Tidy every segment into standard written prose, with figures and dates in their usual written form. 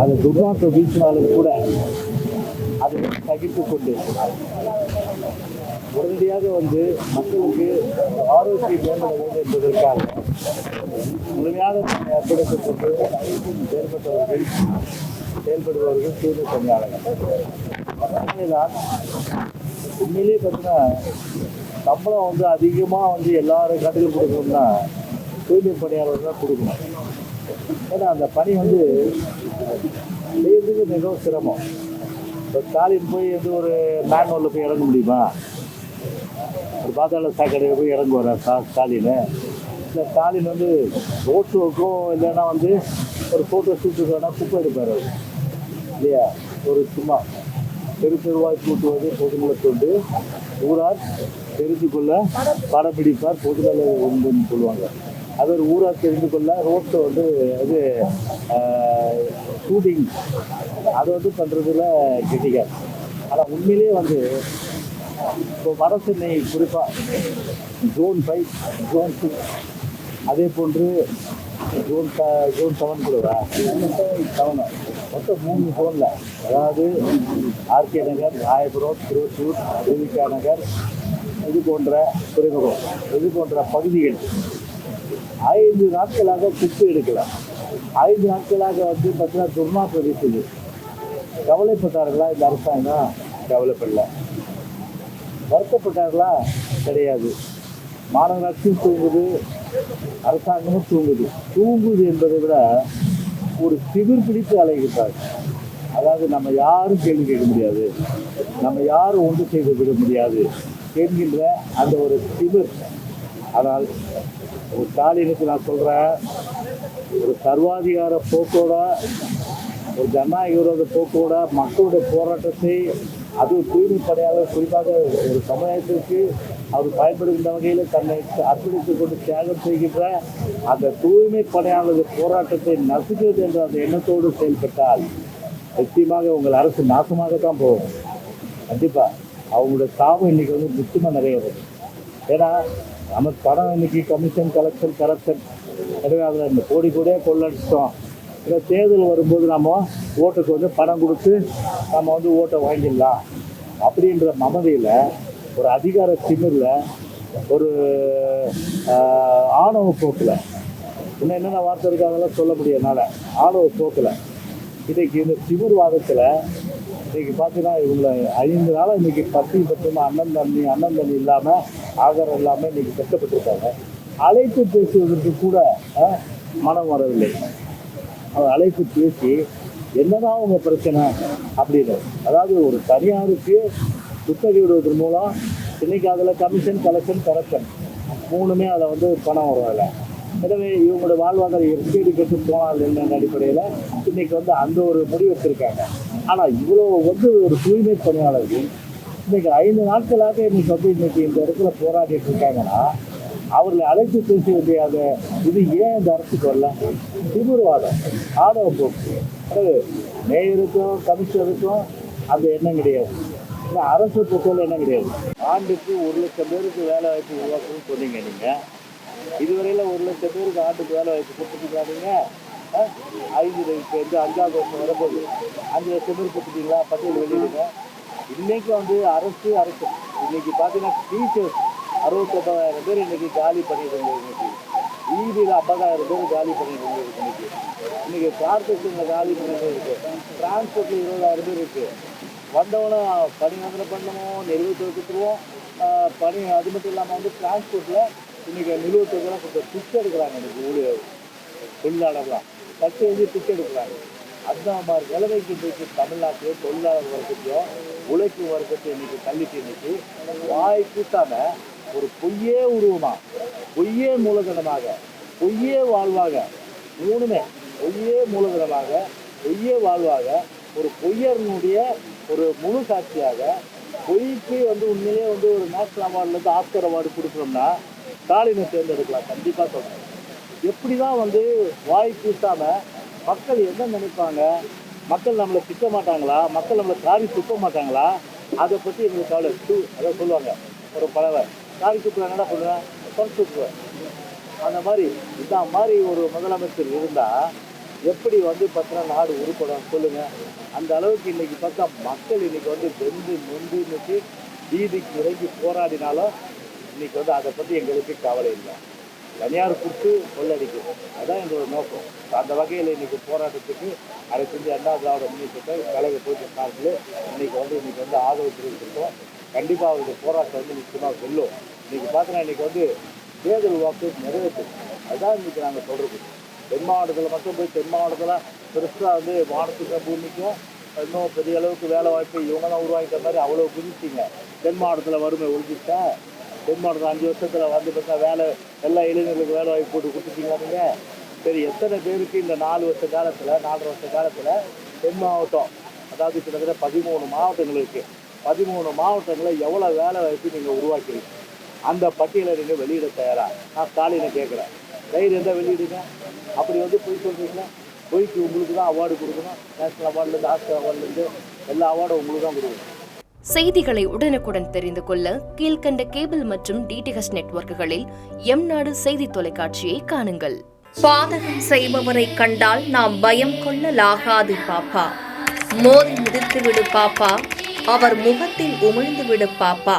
அது துர்நாற்றம் வீசினாலும் கூட அதை சகித்து கொண்டு உடனடியாக மக்களுக்கு ஆரோக்கியம் மேம்பட வேண்டும் என்பதற்காக முழுமையாக ஏற்படுத்திக் கொண்டு செயல்படுபவர்கள் தூய்மை பணியாளர்கள். அதனால்தான் உண்மையிலேயே பார்த்தீங்கன்னா சம்பளம் அதிகமாக எல்லாரும் கட்டுக்கு கொடுக்கணும்னா தூய்மை பணியாளர்கள் தான் கொடுக்கணும். ஏன்னா அந்த பணி செய்யறதுக்கு மிகவும் சிரமம். இப்போ ஸ்டாலின் போய் ஒரு மேனுவலில் போய் இறங்க முடியுமா? ஒரு பாதாள சாக்கடையில் போய் இறங்குவார் ஸ்டாலின். இல்லை ஸ்டாலின் ரோட்டுக்கும் இல்லைன்னா ஒரு ஃபோட்டோ ஷூட்டுக்கு வேணால் குப்பை எடுப்பார் இல்லையா? ஒரு சும்மா தெருவாய் கூட்டுவது பொதுநலத்தொண்டு ஊரார் தெரிந்து கொள்ள படம் பிடிப்பார் பொதுநல உண்டுன்னு சொல்லுவாங்க. அது ஒரு ஊரார் தெரிந்து கொள்ள ரோட்டை ஷூட்டிங் அதை பண்ணுறதுல கெட்டிக்கார். ஆனால் உண்மையிலேயே இப்போ வட சென்னை குறிப்பாக ஜோன் 5, ஜோன் 6, அதே போன்று ஜோன் 7 கூட 7 மொத்தம் 3 ஜோனில், அதாவது ஆர்கே நகர், ராயபுரம், திருவள்ளூர், தேவிகா நகர், இது போன்ற துறைமுகம், இது போன்ற பகுதிகள் 5 நாட்களாக குப்பை எடுக்கலாம். 5 நாட்களாக பார்த்தீங்கன்னா துர்நாற்றம் வீசுது. கவலைப்பட்டார்களா இந்த அரசாங்கம்? கவலைப்படல. வருத்தப்பட்டார்களா? கிடையாது. மாநகராட்சியும் தூங்குது, அரசாங்கமும் தூங்குது என்பதை விட ஒரு திமிர் பிடித்து அலைகிறார். அதாவது நம்ம யாரும் கேள்வி கேட்க முடியாது, நம்ம யாரும் ஒன்று செய்து விட முடியாது என்கின்ற அந்த ஒரு திமிர். ஆனால் ஒரு ஸ்டாலினுக்கு நான் சொல்கிறேன், ஒரு சர்வாதிகார போக்கோட, ஒரு ஜனநாயக விரோத போக்கோட மக்களுடைய போராட்டத்தை, அது தூய்மை பணியாளர் குறிப்பாக ஒரு சமுதாயத்திற்கு அவர் பயன்படுகின்ற வகையில் தன்னை அர்ப்பணித்துக் கொண்டு தியாகம் செய்கின்ற அந்த தூய்மை பணியாளர்கள் போராட்டத்தை நசுக்குவது என்ற அந்த எண்ணத்தோடு செயல்பட்டால் நிச்சயமாக உங்கள் அரசு நாசமாகத்தான் போகும். கண்டிப்பாக அவங்களுடைய சாபம் இன்னைக்கு நிச்சயமாக நிறைய வருது. ஏன்னா நம்ம பணம் இன்னைக்கு கமிஷன் கரப்ஷன் எனவே அதில் இந்த கோடியே கொள்ளடிச்சிட்டோம். இல்லை தேர்தல் வரும்போது நம்ம ஓட்டுக்கு பணம் கொடுத்து நம்ம ஓட்டை வாங்கிடலாம் அப்படின்ற மமதையில், ஒரு அதிகார திமிரில், ஒரு ஆணவ போக்கில், இன்னும் என்னென்ன வார்த்தை இருக்காங்கலாம் சொல்ல முடியாதனால ஆணவ போக்கில் இன்றைக்கி இந்த திமிர்வாதத்தில் இன்றைக்கி பார்த்தீங்கன்னா இவங்களை 5 நாளாக இன்றைக்கி பத்தியமாக அண்ணன் தண்ணி இல்லாமல் ஆகாரம் இல்லாமல் இன்றைக்கி கஷ்டப்பட்டுருக்காங்க. அழைப்பு பேசுவதற்கு கூட மனம் வரவில்லை. அவர் அழைப்பு பேசி என்னதான் உங்கள் பிரச்சனை அப்படின்னு, அதாவது ஒரு தனியாருக்கு குத்தகை விடுவதன் மூலம் இன்றைக்கி அதில் கமிஷன் கரப்ஷன் 3மே அதில் பணம் வருவாங்க. எனவே இவங்களோட வாழ்வாதாரம் எஸ்கேடி கட்டு போனால் என்னென்ன அடிப்படையில் இன்றைக்கி அந்த ஒரு முடிவு வச்சுருக்காங்க. ஆனால் இவ்வளோ ஒரு தூய்மை பணியாளர்கள் இன்றைக்கி 5 நாட்களாக இன்றைக்கி இந்த இடத்துல போராடிட்டு இருக்காங்கன்னா அவர்களை அழைத்து பேச வேண்டியது இது ஏன் இந்த அரசுக்கு வரல? திமிர்வாதம், ஆணவ போக்கு. அதாவது மேயருக்கும் கமிஷனருக்கும் அந்த எண்ணம் கிடையாது, இல்லை அரசு பொறுத்தவரை எண்ணம் கிடையாது. ஆண்டுக்கு 1 லட்சம் பேருக்கு வேலை வாய்ப்பு உருவாக்கணும்னு சொன்னீங்க. நீங்கள் இதுவரையில் 1 லட்சம் பேருக்கு ஆண்டுக்கு வேலை வாய்ப்பு கொடுத்துட்டீங்களா? நீங்கள் 5வது வருஷம் வரும்போது 5 லட்சம் பேர் கொடுத்துட்டீங்களா? பட்டியல் வெளியிடுங்க. இன்றைக்கி அரசு இன்றைக்கி பார்த்தீங்கன்னா டீச்சர்ஸ் 69,000 பேர் இன்றைக்கி காலி பண்ணிடுங்க. இபியில் 50,000 பேர் காலி பண்ணிடுங்க. இன்றைக்கி கார்பரேஷனில் காலி பண்ணிட்டு இருக்குது. டிரான்ஸ்போர்ட்டில் 20,000 பேர் இருக்குது. வந்தவனும் பணி பண்ணணும், நிறுவனத்தை கொடுத்துருவோம் பணி. அது மட்டும் இல்லாமல் டிரான்ஸ்போர்ட்டில் இன்றைக்கி நிறுவனத்துக்கெல்லாம் கொஞ்சம் பிச்சை எடுக்கிறாங்க. இன்றைக்கி ஊழியர் தொழிலாளர்லாம் கட்சி பிச்சை எடுக்கிறாங்க. அந்த மாதிரி நிலைமைக்கு இன்றைக்கு தமிழ்நாட்டிலே தொழிலாளர் வர்க்கத்தையும் உழைக்கும் வர்க்கத்தை இன்றைக்கி தள்ளிட்டு இன்றைக்கி வாய் கூட்டாமல் ஒரு பொய்யே உருவமாக, பொய்யே மூலதனமாக, பொய்யே வாழ்வாக, 3மே பொய்யே மூலதனமாக, பொய்யே வாழ்வாக, ஒரு பொய்யர்னுடைய ஒரு முழு சாட்சியாக பொய்க்கு உண்மையிலே ஒரு நேஷனல் அவார்டுலேருந்து ஆஸ்கர் அவார்டு கொடுக்கணும்னா ஸ்டாலினை தேர்ந்தெடுக்கலாம். கண்டிப்பாக சொல்கிறேன். எப்படி தான் வாய் கூட்டாமல் மக்கள் என்ன நினைப்பாங்க? மக்கள் நம்மளை திட்ட மாட்டாங்களா? மக்கள் நம்மளை காரி துப்ப மாட்டாங்களா? அதை பற்றி எங்களுக்கு கவலை. அதை சொல்லுவாங்க ஒரு பலவர், காரி துப்புறாங்க, என்ன பண்ணுவேன், துப்புவேன். அந்த மாதிரி இந்த மாதிரி ஒரு முதலமைச்சர் இருந்தால் எப்படி வந்து பார்த்தீங்கன்னா நாடு உருப்படும் சொல்லுங்கள். அந்த அளவுக்கு இன்றைக்கி பார்த்தா மக்கள் இன்றைக்கி வந்து வெந்து நொந்து இன்னைக்கு வீதிக்கு இறங்கி போராடினாலும் இன்றைக்கி வந்து அதை பற்றி எங்களுக்கு கவலை இல்லை. தனியார் கொடுத்து கொள்ளடிக்கும், அதுதான் எங்களோட நோக்கம். அந்த வகையில் இன்றைக்கி போராட்டத்துக்கு அதை செஞ்சு அண்ணா திராவிட முன்னேற்றத்தை கழக பொதுச் சார்பில் இன்றைக்கி வந்து ஆதரவு தெரிவிச்சிருக்கோம். கண்டிப்பாக அவருடைய போராட்டம் வந்து நிச்சயமாக வெல்லும். இன்றைக்கி பார்த்தீங்கன்னா இன்றைக்கி வந்து தேர்தல் வாக்கு நிறைவேற்று, அதுதான் இன்றைக்கி நாங்கள் சொல்கிறது. தென் மாவட்டத்தில் மட்டும் போய் தென் மாவட்டத்தில் பெருசாக வந்து வானத்துக்கும் பூமிக்கும் இன்னும் பெரிய அளவுக்கு வேலை வாய்ப்பு இவங்க தான் உருவாக்கிட்ட மாதிரி அவ்வளோ குதிச்சிங்க. தென் மாவட்டத்தில் வறுமை ஒழிஞ்சிட்டா, தென் மாவட்டத்தில் 5 வருஷத்தில் வந்து பார்த்தா வேலை எல்லா இளைஞர்களுக்கு வேலை வாய்ப்பு போட்டு கொடுத்துட்டீங்களா நீங்கள்? சரி, எத்தனை பேருக்கு இந்த 4 வருஷ காலத்தில் 4.5 வருஷ காலத்தில் தென் மாவட்டம், அதாவது கிட்டத்தட்ட 13 மாவட்டங்கள் இருக்குது. 13 மாவட்டங்களில் எவ்வளோ வேலை வாய்ப்பு நீங்கள் உருவாக்கிறீங்க? அந்த பட்டியலை நீங்கள் வெளியிட தயாரா? நான் ஸ்டாலினை கேட்குறேன். தைரியம் இருந்தால் வெளியிடுங்க. அப்படி வந்து பொய் சொல்கிறீங்களா? பொய்க்கு உங்களுக்கு தான் அவார்டு கொடுக்கணும். நேஷனல் அவார்டுலேருந்து ஆஸ்கர் அவார்டுலேருந்து எல்லா அவார்டும் உங்களுக்கு தான் கொடுக்கணும். செய்திகளை உடனுக்குடன் தெரிந்து கொள்ள கீழ்கண்ட கேபிள் மற்றும் டிடிஹெச் நெட்வொர்க்குகளில் எம்நாடு செய்தி தொலைக்காட்சியை காணுங்கள். பாதகம் செய்பவரை கண்டால் நாம் பயம் கொள்ளலாகாது பாப்பா. மோதி மிதித்து விடு பாப்பா, அவர் முகத்தில் உமிழ்ந்து விடு பாப்பா.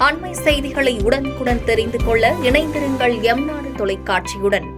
அண்மை செய்திகளை உடனுக்குடன் தெரிந்து கொள்ள இணைந்திருங்கள் எம்நாடு தொலைக்காட்சியுடன்.